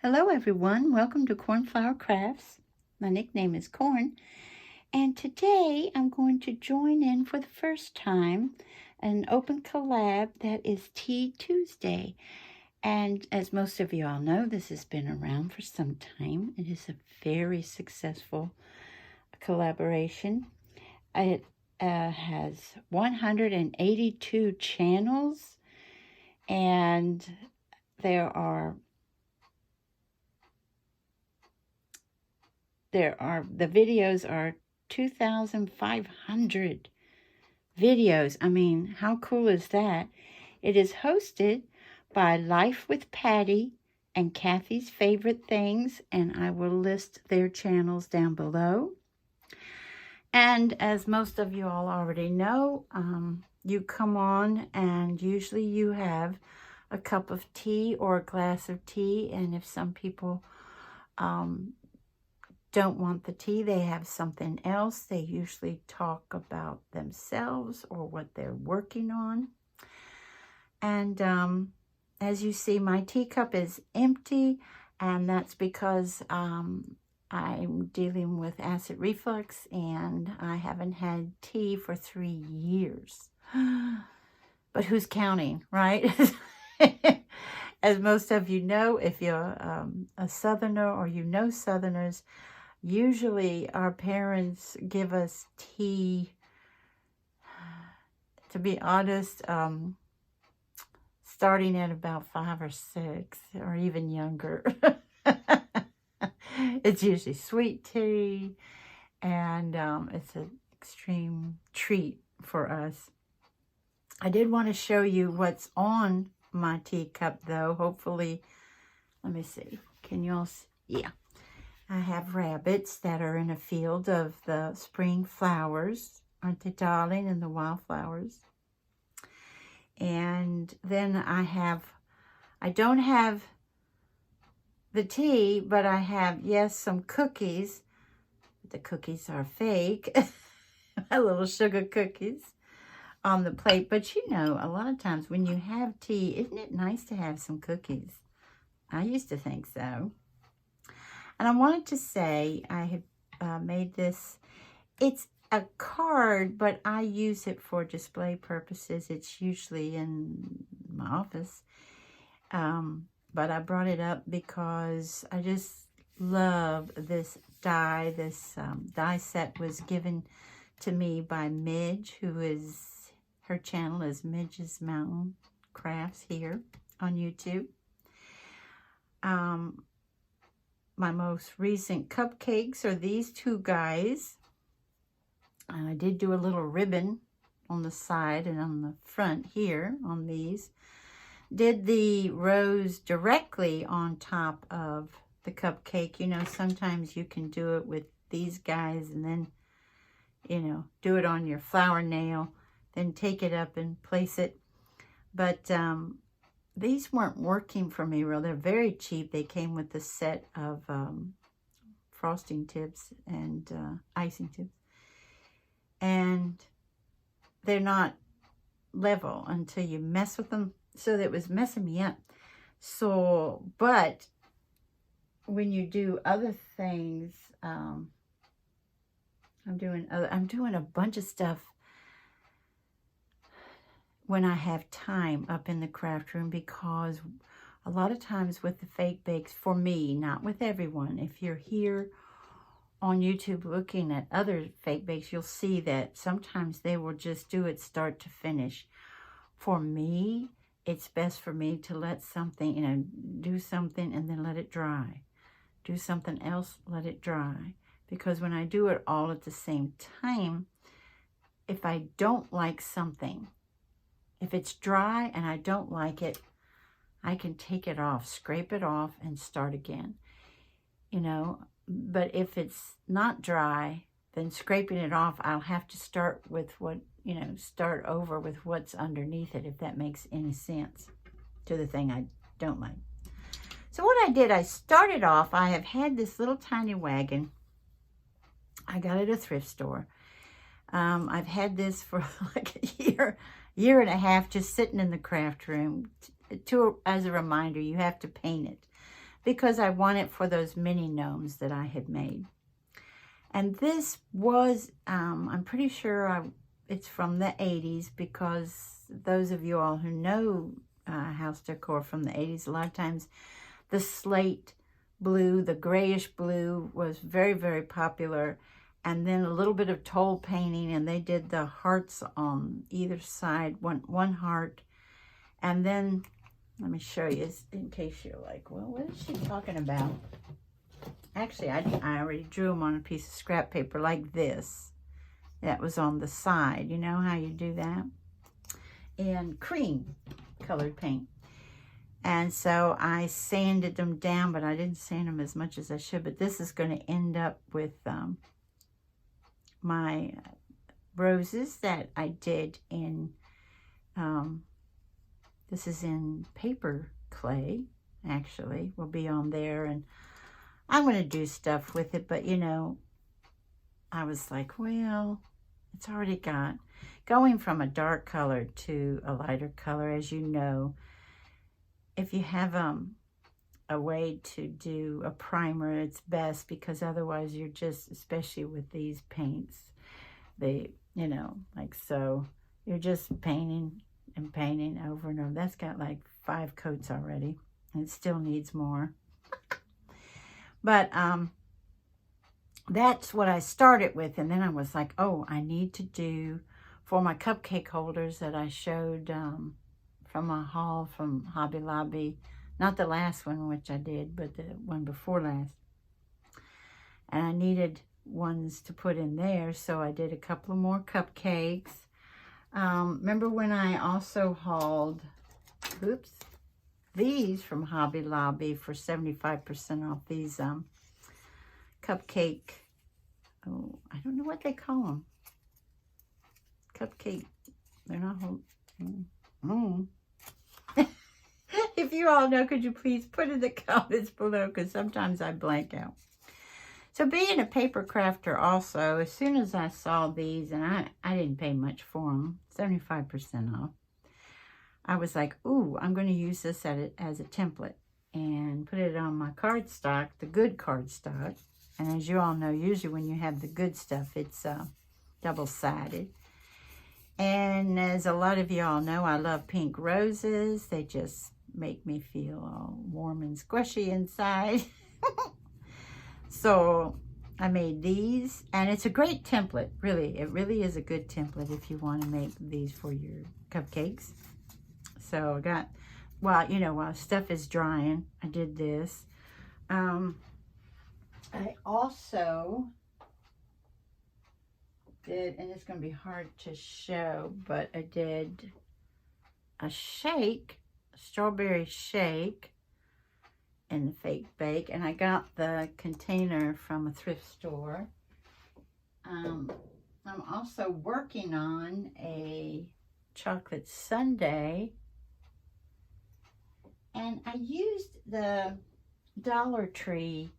Hello everyone, welcome to Cornflower Crafts. My nickname is Corn, and today I'm going to join in for the first time an open collab that is Tea Tuesday. And as most of you all know, this has been around for some time. It is a very successful collaboration. It has 182 channels, and the videos are 2,500 videos. I mean, how cool is that? It is hosted by Life with Patti and Kathy's Favorite Things, and I will list their channels down below. And as most of you all already know, you come on and usually you have a cup of tea or a glass of tea, and if some people don't want the tea, they have something else. They usually talk about themselves or what they're working on. And as you see, my teacup is empty, and that's because I'm dealing with acid reflux and I haven't had tea for 3 years. But who's counting, right? As most of you know, if you're a Southerner or you know Southerners, usually our parents give us tea, to be honest, starting at about 5 or 6 or even younger. It's usually sweet tea, and it's an extreme treat for us. I did want to show you what's on my teacup, though. Hopefully, let me see. Can you all see? Yeah. I have rabbits that are in a field of the spring flowers. Aren't they darling? And the wildflowers. And then I don't have the tea, but I have, yes, some cookies. The cookies are fake. My little sugar cookies on the plate. But you know, a lot of times when you have tea, isn't it nice to have some cookies? I used to think so. And I wanted to say I had made this. It's a card, but I use it for display purposes. It's usually in my office. But I brought it up because I just love this die. This die set was given to me by Midge, her channel is Midge's Mountain Crafts here on YouTube. My most recent cupcakes are these two guys. And I did do a little ribbon on the side and on the front here on these. Did the rose directly on top of the cupcake. You know, sometimes you can do it with these guys and then, you know, do it on your flower nail, then take it up and place it. But these weren't working for me real. They're very cheap. They came with a set of frosting tips and icing tips. And they're not level until you mess with them. So that was messing me up. So, but when you do other things, I'm doing a bunch of stuff when I have time up in the craft room, because a lot of times with the fake bakes, for me, not with everyone, if you're here on YouTube looking at other fake bakes, you'll see that sometimes they will just do it start to finish. For me, it's best for me to let something, you know, do something and then let it dry. Do something else, let it dry. Because when I do it all at the same time, if I don't like something, if it's dry and I don't like it, I can take it off, scrape it off, and start again. You know, but if it's not dry, then scraping it off, I'll have to start with start over with what's underneath it, if that makes any sense to the thing I don't like. So what I did, I started off, I have had this little tiny wagon. I got it at a thrift store. I've had this for like a year and a half, just sitting in the craft room. As a reminder, you have to paint it. because I want it for those mini gnomes that I had made. And this was, I'm pretty sure it's from the 80s, because those of you all who know house decor from the 80s, a lot of times the slate blue, the grayish blue was very, very popular. And then a little bit of toll painting, and they did the hearts on either side, one heart. And then, let me show you, in case you're like, well, what is she talking about? Actually, I already drew them on a piece of scrap paper like this. That was on the side. You know how you do that? And cream colored paint. And so I sanded them down, but I didn't sand them as much as I should. But this is going to end up with my roses that I did in, this is in paper clay, actually, will be on there. And I'm going to do stuff with it, but you know, I was like, well, it's already got, going from a dark color to a lighter color, as you know, if you have a way to do a primer, it's best, because otherwise you're just, especially with these paints, they, you know, like so, you're just painting and painting over and over. That's got like 5 coats already, and it still needs more. But that's what I started with, and then I was like, oh, I need to do for my cupcake holders that I showed from a haul from Hobby Lobby. Not the last one, which I did, but the one before last. And I needed ones to put in there, so I did a couple of more cupcakes. Remember when I also hauled, oops, these from Hobby Lobby for 75% off, these cupcake, oh, I don't know what they call them. Cupcake, they're not If you all know, could you please put in the comments below, because sometimes I blank out. So being a paper crafter also, as soon as I saw these, and I didn't pay much for them, 75% off, I was like, ooh, I'm going to use this as a template and put it on my cardstock, the good cardstock. And as you all know, usually when you have the good stuff, it's double-sided. And as a lot of y'all know, I love pink roses. They just make me feel all warm and squishy inside. So I made these, and it's a great template, really. It really is a good template if you want to make these for your cupcakes. So I got, well, you know, while stuff is drying, I did this. I also did, and it's going to be hard to show, but I did a shake, a strawberry shake in the fake bake, and I got the container from a thrift store. I'm also working on a chocolate sundae, and I used the Dollar Tree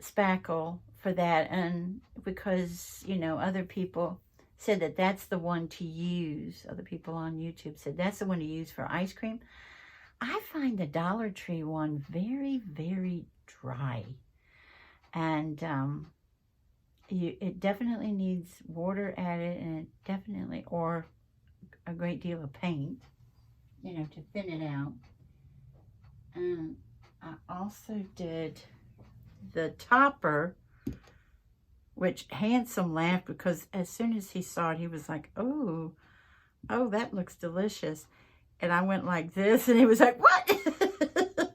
spackle for that, and because, you know, other people said that that's the one to use. Other people on YouTube said that's the one to use for ice cream. I find the Dollar Tree one very, very dry, and it definitely needs water added, and it definitely, or a great deal of paint, you know, to thin it out. And I also did the topper, which Handsome laughed, because as soon as he saw it, he was like, oh, that looks delicious. And I went like this, and he was like, what?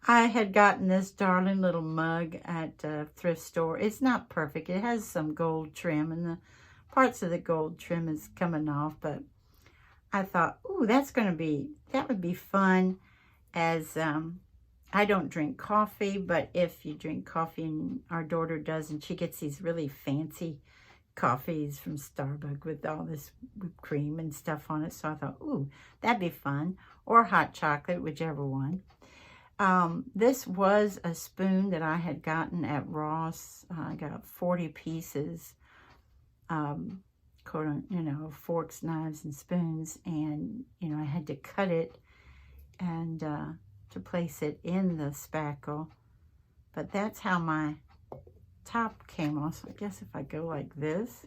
I had gotten this darling little mug at a thrift store. It's not perfect. It has some gold trim, and the parts of the gold trim is coming off. But I thought, ooh, that would be fun, as I don't drink coffee, but if you drink coffee, and our daughter does, and she gets these really fancy coffees from Starbucks with all this whipped cream and stuff on it. So I thought, ooh, that'd be fun. Or hot chocolate, whichever one. This was a spoon that I had gotten at Ross. I got 40 pieces, you know, forks, knives, and spoons. And, you know, I had to cut it and to place it in the spackle. But that's how my top came off. So I guess if I go like this,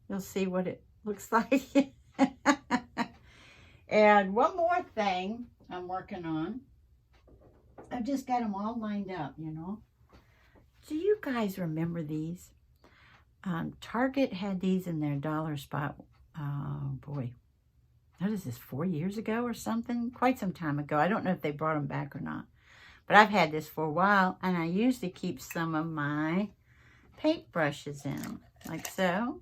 you'll see what it looks like. And one more thing I'm working on. I've just got them all lined up, you know. Do you guys remember these? Target had these in their dollar spot. Oh, boy. What is this, 4 years ago or something? Quite some time ago. I don't know if they brought them back or not. But I've had this for a while, and I usually keep some of my paint brushes in them, like so.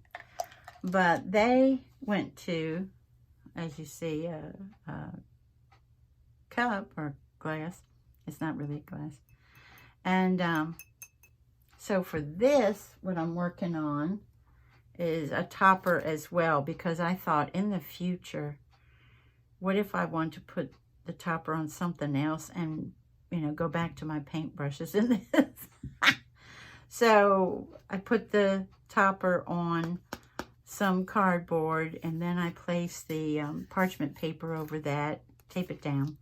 But they went to, as you see, a cup or glass. It's not really glass. And so for this, what I'm working on is a topper as well, because I thought in the future, what if I want to put the topper on something else and, you know, go back to my paintbrushes in this. So I put the topper on some cardboard, and then I place the parchment paper over that, tape it down.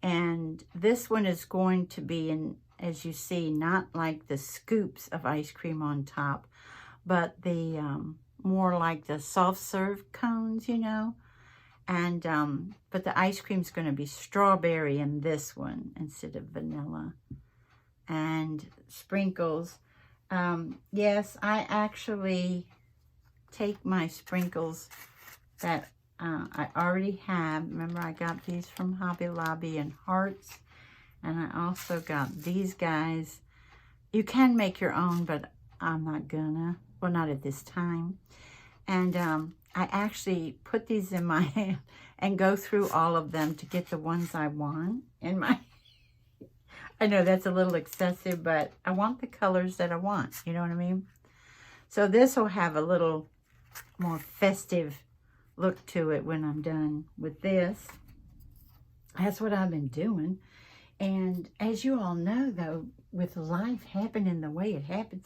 And this one is going to be, in, as you see, not like the scoops of ice cream on top, but the more like the soft serve cones, you know. And but the ice cream's going to be strawberry in this one instead of vanilla. And sprinkles. Yes, I actually take my sprinkles that I already have. Remember, I got these from Hobby Lobby in hearts. And I also got these guys. You can make your own, but I'm not gonna. Well, not at this time. And I actually put these in my hand and go through all of them to get the ones I want in my... I know that's a little excessive, but I want the colors that I want. You know what I mean? So this will have a little more festive look to it when I'm done with this. That's what I've been doing. And as you all know, though, with life happening the way it happens,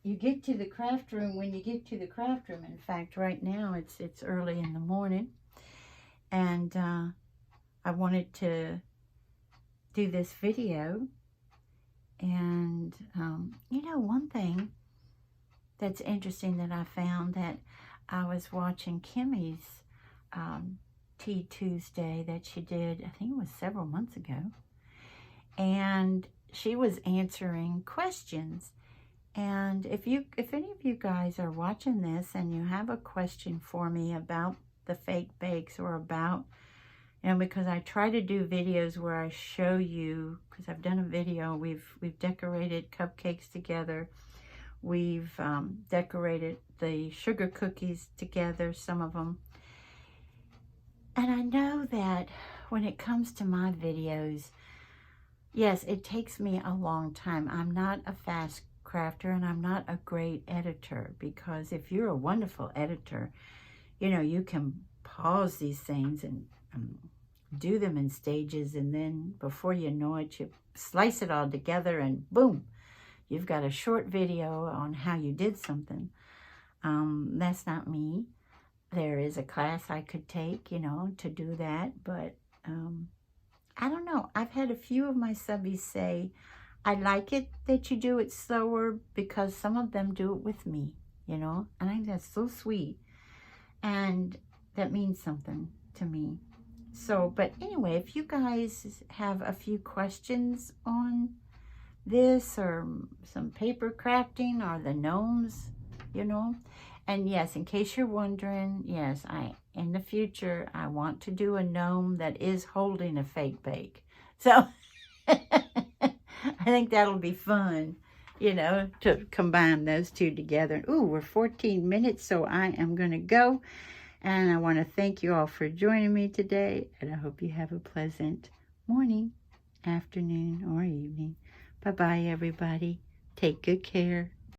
you get to the craft room when you get to the craft room. In fact, right now it's early in the morning, and I wanted to do this video. And you know, one thing that's interesting that I found, that I was watching Kimmy's Tea Tuesday that she did, I think it was several months ago, and she was answering questions. And if any of you guys are watching this and you have a question for me about the fake bakes, or about, you know, because I try to do videos where I show you, because I've done a video, we've decorated cupcakes together, we've decorated the sugar cookies together, some of them. And I know that when it comes to my videos, yes, it takes me a long time. I'm not a fast crafter, and I'm not a great editor, because if you're a wonderful editor, you know, you can pause these things and do them in stages, and then before you know it, you slice it all together and boom, you've got a short video on how you did something. That's not me. There is a class I could take, you know, to do that, but I don't know. I've had a few of my subbies say, I like it that you do it slower, because some of them do it with me, you know, and I think that's so sweet, and that means something to me. So, but anyway, if you guys have a few questions on this, or some paper crafting, or the gnomes, you know, and yes, in case you're wondering, yes, in the future, I want to do a gnome that is holding a fake bake. So I think that'll be fun, you know, to combine those two together. Ooh, we're 14 minutes, so I am going to go. And I want to thank you all for joining me today. And I hope you have a pleasant morning, afternoon, or evening. Bye-bye, everybody. Take good care.